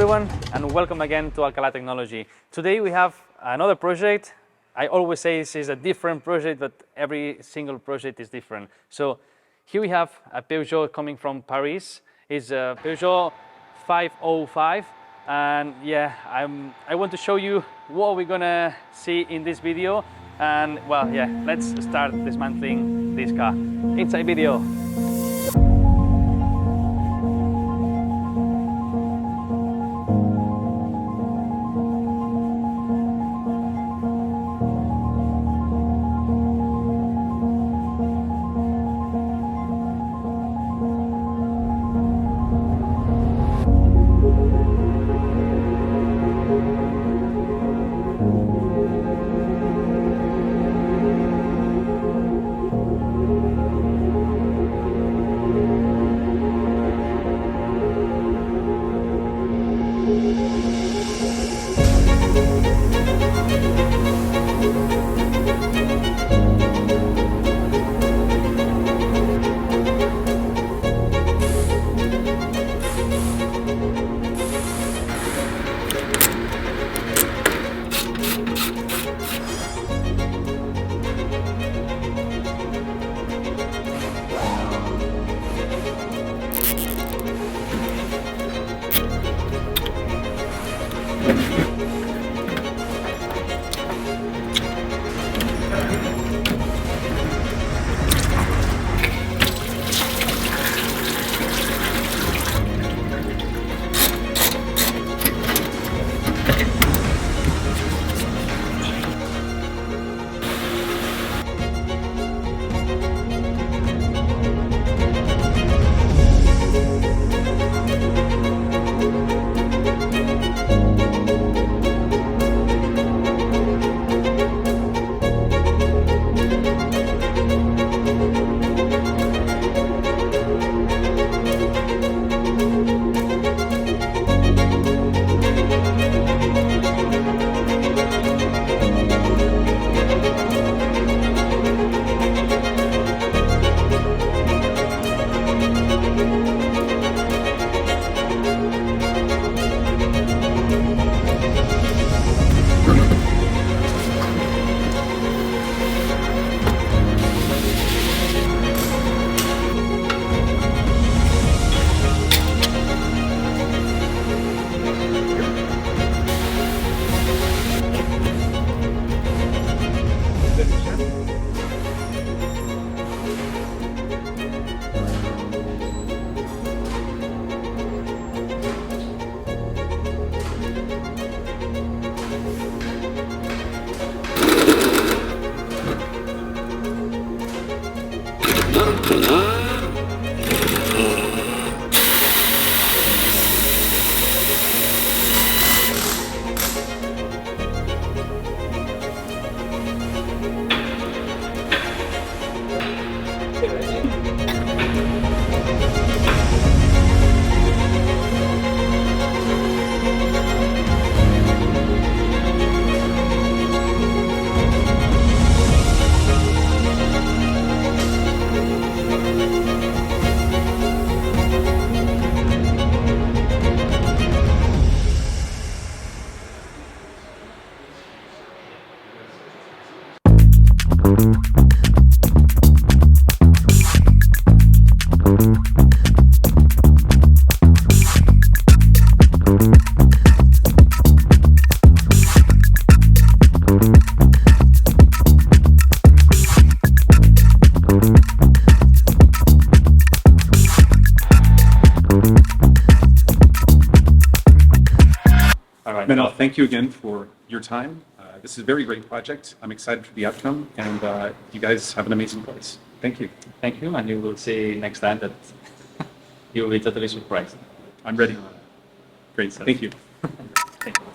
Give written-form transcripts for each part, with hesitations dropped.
everyone, and welcome again to Alcalá Technology. Today we have another project. I always say this is a different project, but every single project is different. So here we have a Peugeot coming from Paris. It's a Peugeot 505, and yeah, I want to show you what we're gonna see in this video. And well, yeah, let's start dismantling this car. Inside video. Manuel, thank you again for your time. This is a very great project. I'm excited for the outcome, and you guys have an amazing place. Thank you. Thank you, and you will see next time that you will be totally surprised. I'm ready. Great. Thank you. Thank you.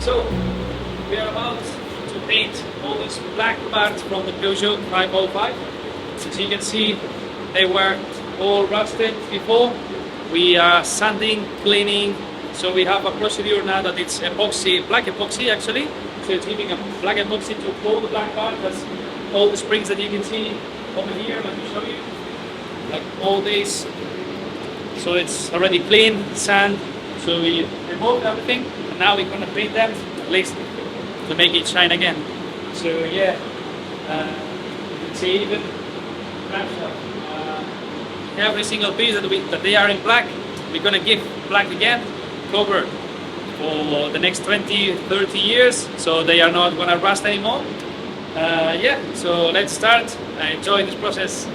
So we are about to paint all these black parts from the Peugeot 505. As you can see, they were all rusted before. We are sanding, cleaning. So we have a procedure now that it's epoxy, black epoxy actually. So it's giving a black epoxy to all the black part. That's all the springs that you can see over here. Let me show you. Like all these. So it's already clean, sand. So we removed everything. And now we're gonna paint them, at least to make it shine again. So yeah, you can see even every single piece that they are in black, we're gonna give black again, covered for the next 20, 30 years, so they are not gonna rust anymore. Yeah, so let's start. Enjoy this process.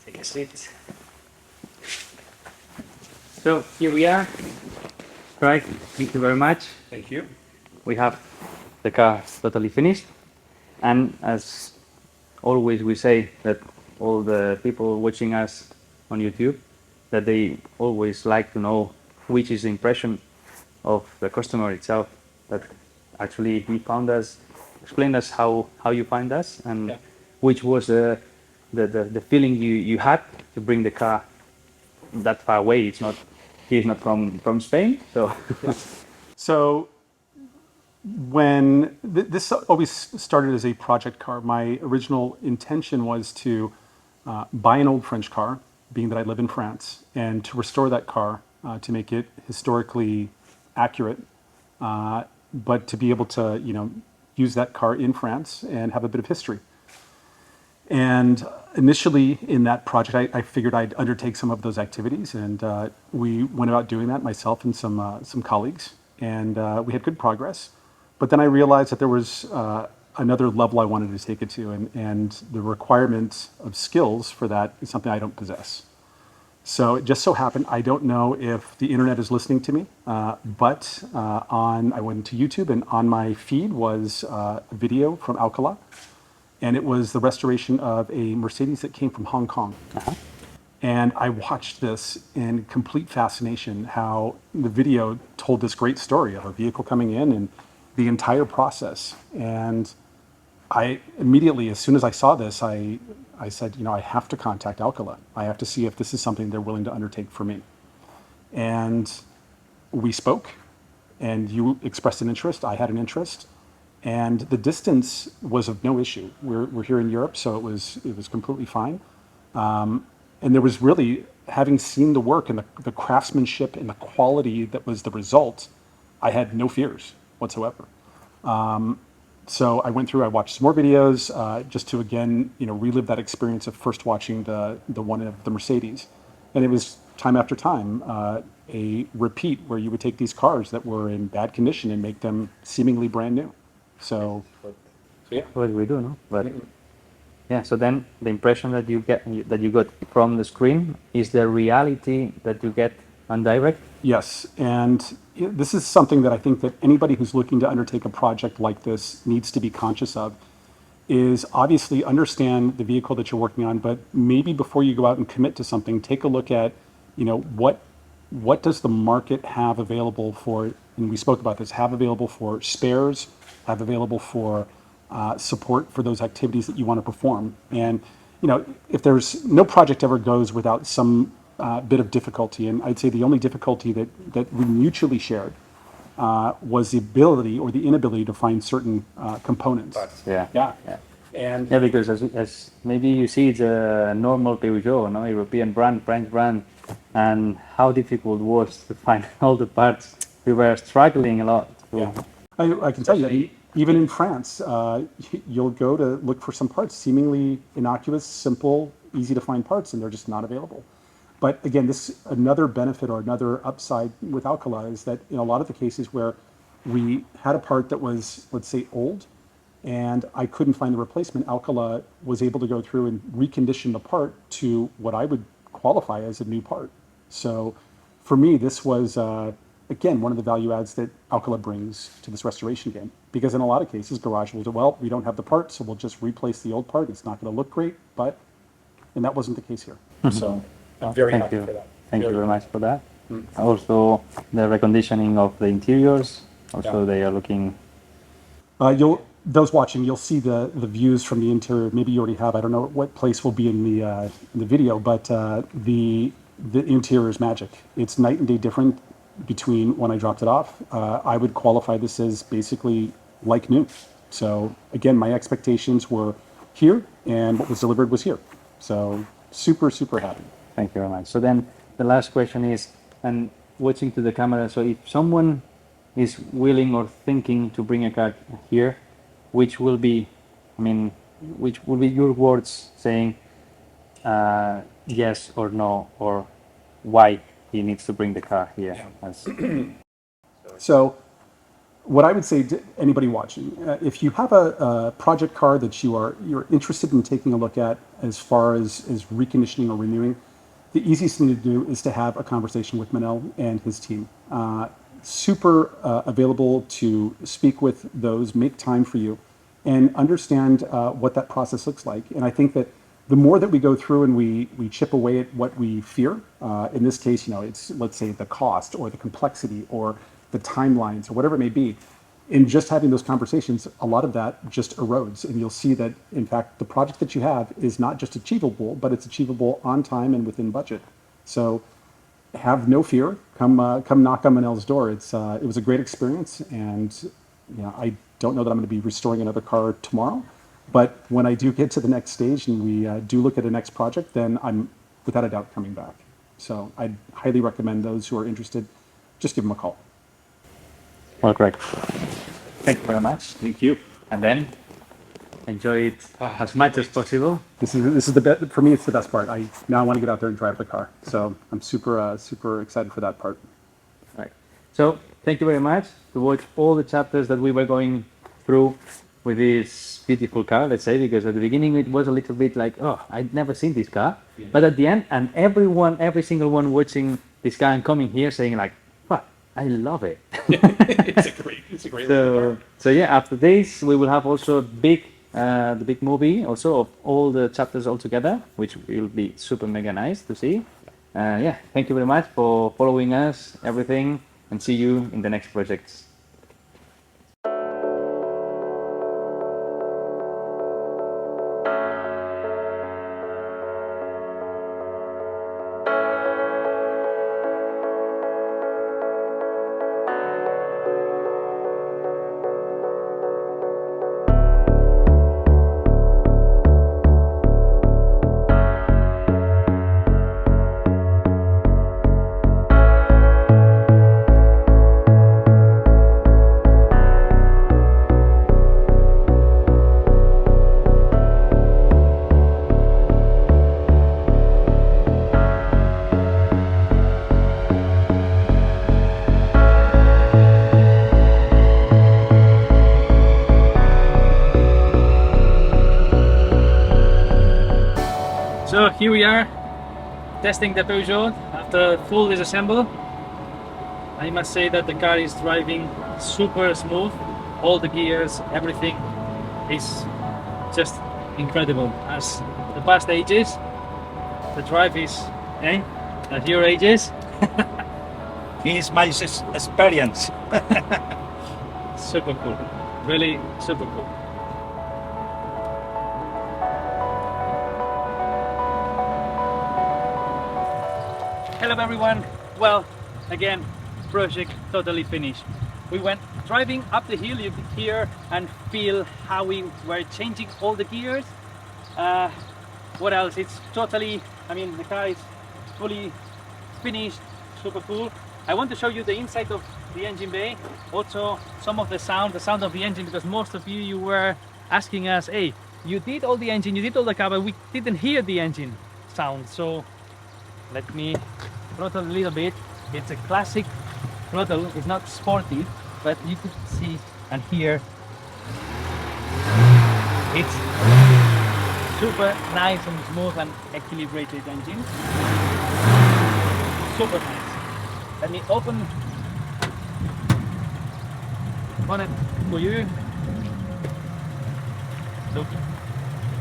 Take a seat. So here we are. Right. Thank you very much. Thank you. We have the car totally finished. And as always, we say that all the people watching us on YouTube, that they always like to know which is the impression of the customer itself. That actually he found us, explain us how you find us, and which was the feeling you had to bring the car that far away. It's not, he's not from Spain, so. So when this always started as a project car, my original intention was to buy an old French car, being that I live in France, and to restore that car to make it historically accurate, but to be able to, use that car in France and have a bit of history. And initially in that project, I figured I'd undertake some of those activities, and we went about doing that, myself and some colleagues, and we had good progress. But then I realized that there was another level I wanted to take it to, and the requirement of skills for that is something I don't possess. So it just so happened, I don't know if the internet is listening to me, but I went to YouTube, and on my feed was a video from Alcala, and it was the restoration of a Mercedes that came from Hong Kong. And I watched this in complete fascination, how the video told this great story of a vehicle coming in and the entire process. And I immediately, as soon as I saw this, I said, I have to contact Alcala. I have to see if this is something they're willing to undertake for me. And we spoke, and you expressed an interest. I had an interest. And the distance was of no issue. We're here in Europe, so it was completely fine. And there was really, having seen the work and the craftsmanship and the quality that was the result, I had no fears whatsoever. So I went through, I watched some more videos just to, again, relive that experience of first watching the one of the Mercedes. And it was time after time a repeat where you would take these cars that were in bad condition and make them seemingly brand new. So yeah. What we do, no? But yeah, so then the impression that you got from the screen is the reality that you get on direct. Yes, and this is something that I think that anybody who's looking to undertake a project like this needs to be conscious of, is obviously understand the vehicle that you're working on, but maybe before you go out and commit to something, take a look at, what does the market have available for, and we spoke about this, have available for spares, have available for support for those activities that you want to perform. And, if there's no project ever goes without some bit of difficulty, and I'd say the only difficulty that we mutually shared was the ability or the inability to find certain components. Yeah. Yeah. And Yeah, because as maybe you see, it's a normal Peugeot, no, European brand, French brand, and how difficult it was to find all the parts. We were struggling a lot. yeah, I can tell you, even in France, you'll go to look for some parts, seemingly innocuous, simple, easy to find parts, and they're just not available. But again, this another benefit or another upside with Alcala is that in a lot of the cases where we had a part that was, let's say, old, and I couldn't find the replacement, Alcala was able to go through and recondition the part to what I would qualify as a new part. So for me, this was, again, one of the value adds that Alcala brings to this restoration game. Because in a lot of cases, garage will do, well, we don't have the part, so we'll just replace the old part. It's not going to look great, and that wasn't the case here. So I'm very Thank happy you. for that. Thank you very much for that. Also, the reconditioning of the interiors. Also, they are looking. Those watching, you'll see the views from the interior. Maybe you already have. I don't know what place will be in the video, but the interior is magic. It's night and day different between when I dropped it off. I would qualify this as basically like new. So again, my expectations were here, and what was delivered was here. So super, super happy. Thank you very much. So then the last question is, and watching to the camera, so if someone is willing or thinking to bring a car here, which will be your words saying yes or no, or why he needs to bring the car here? So what I would say to anybody watching, if you have a project car that you're interested in taking a look at as far as reconditioning or renewing, the easiest thing to do is to have a conversation with Manel and his team. Super available to speak with those, make time for you, and understand what that process looks like. And I think that the more that we go through and we chip away at what we fear, in this case, it's, let's say, the cost or the complexity or the timelines or whatever it may be, in just having those conversations, a lot of that just erodes. And you'll see that, in fact, the project that you have is not just achievable, but it's achievable on time and within budget. So have no fear. Come knock on Manel's door. It was a great experience. And I don't know that I'm going to be restoring another car tomorrow. But when I do get to the next stage and we do look at a next project, then I'm without a doubt coming back. So I'd highly recommend those who are interested, just give them a call. Well, Greg, thank you very much. Thank you. And then enjoy it as much as possible. This is the best for me. It's the best part. I now want to get out there and drive the car. So I'm super excited for that part. Right. So thank you very much to watch all the chapters that we were going through with this beautiful car, let's say, because at the beginning it was a little bit like, oh, I'd never seen this car. Yeah. But at the end, and every single one watching this car and coming here saying like, wow, I love it. It's a great so yeah, after this we will have also the big movie also of all the chapters all together, which will be super mega nice to see. Yeah, thank you very much for following us, everything, and see you in the next projects. So here we are testing the Peugeot after full disassemble. I must say that the car is driving super smooth. All the gears, everything is just incredible. As the past ages, the drive is, at your ages. It's my experience. Super cool, really super cool. Hello everyone, well, again, project totally finished. We went driving up the hill, you could hear and feel how we were changing all the gears. What else? It's totally, the car is fully finished, super cool. I want to show you the inside of the engine bay, also some of the sound of the engine, because most of you were asking us, hey, you did all the engine, you did all the car, but we didn't hear the engine sound. So let me throttle a little bit. It's a classic throttle, it's not sporty, but you could see and hear it's super nice and smooth and equilibrated engine. Super nice. Let me open bonnet for you. Look,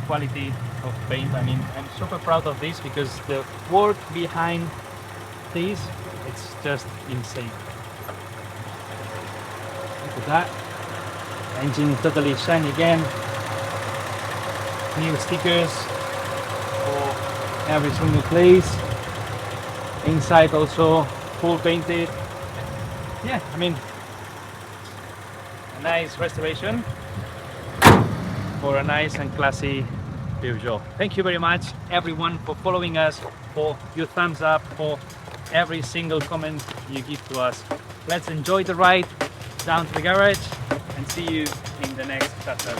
quality of paint. I'm super proud of this because the work behind this, it's just insane. Look at that. Engine totally shiny again. New stickers for every single place. Inside also full painted. Yeah, a nice restoration for a nice and classy Peugeot. Thank you very much everyone for following us, for your thumbs up, for every single comment you give to us. Let's enjoy the ride down to the garage and see you in the next chapter.